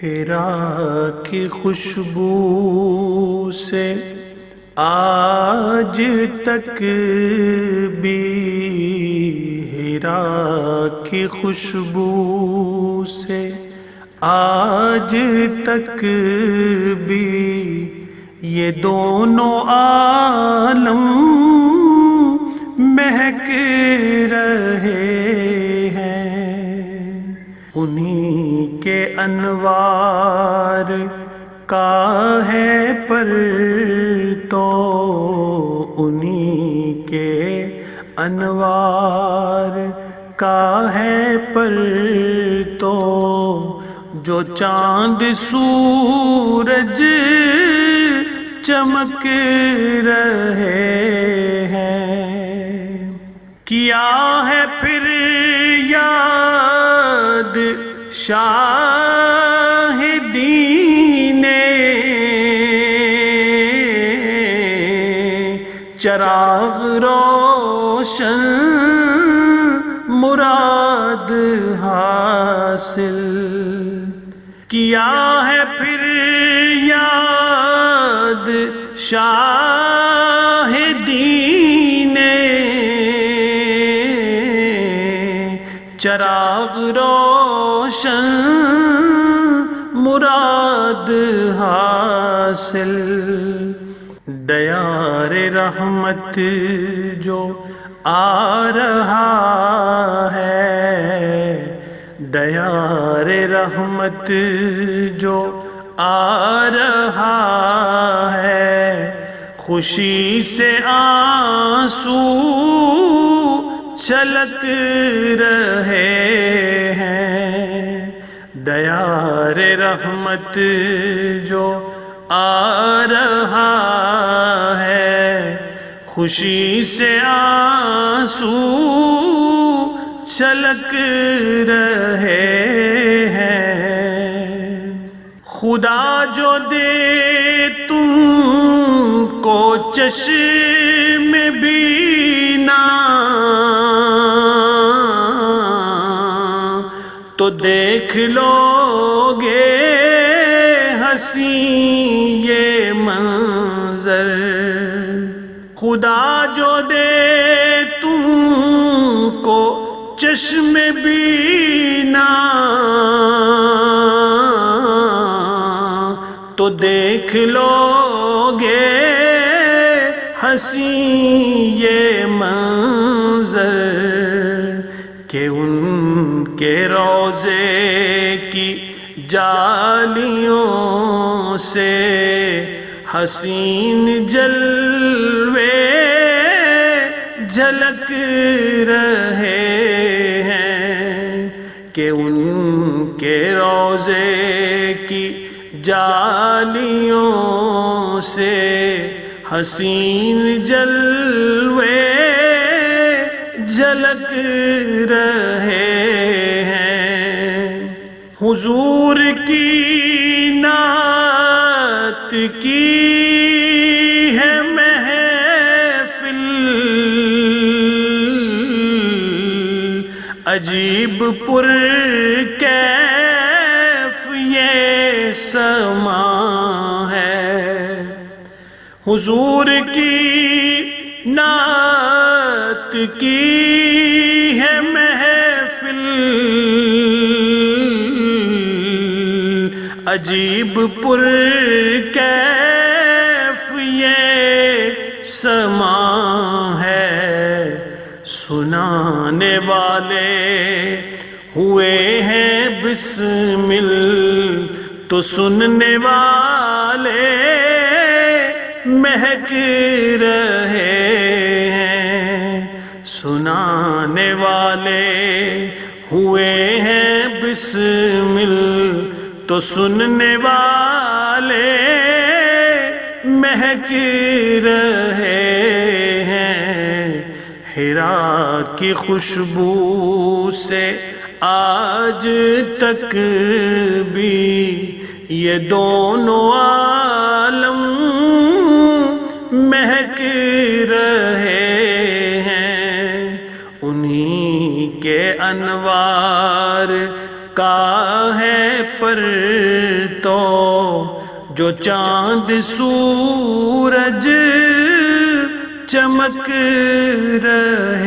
حرا کی خوشبو سے آج تک بھی، حرا کی خوشبو سے آج تک بھی یہ دونوں عالم مہک رہے ہیں، انہی کے انوار کا ہے پر تو، انہی کے انوار کا ہے پر تو، جو چاند سورج چمک رہے ہیں۔ کیا ہے پھر یاد شاہدی نے چراغ روشن مراد حاصل، کیا ہے پھر یاد شاہدی نے چراغ روشن مراد حاصل۔ دیار رحمت جو آ رہا ہے، دیار رحمت جو آ رہا ہے، خوشی سے آنسو چھلک رہے ہیں۔ دیار رحمت جو آ رہا ہے، خوشی سے آنسو چھلک رہے ہیں۔ خدا جو دے تم کو چشم بینا تو دیکھ لو گے حسین یہ منظر، خدا جو دے تم کو چشم بینا تو دیکھ لو گے حسین یہ منظر، کہ ان کے روضے کی جالیوں سے حسین جلوے جھلک رہے ہیں، کہ ان کے روضے کی جالیوں سے حسین جلوے جھلک رہے ہیں۔ حضور کی نعت کی ہے محفل، عجیب پر کیف یہ سما ہے۔ حضور کی نعت کی ہے محفل، عجیب پر کیف یہ سما ہے۔ سنانے والے ہوئے ہیں بسمل تو سننے والے مہک رہے ہیں، سنانے والے ہوئے ہیں بسمل تو سننے والے مہک رہے ہیں۔ حرا کی خوشبو سے آج تک بھی یہ دونوں عالم مہک رہے ہیں، انہی کے انوار کا ہے پر تو جو چاند سورج چمک رہے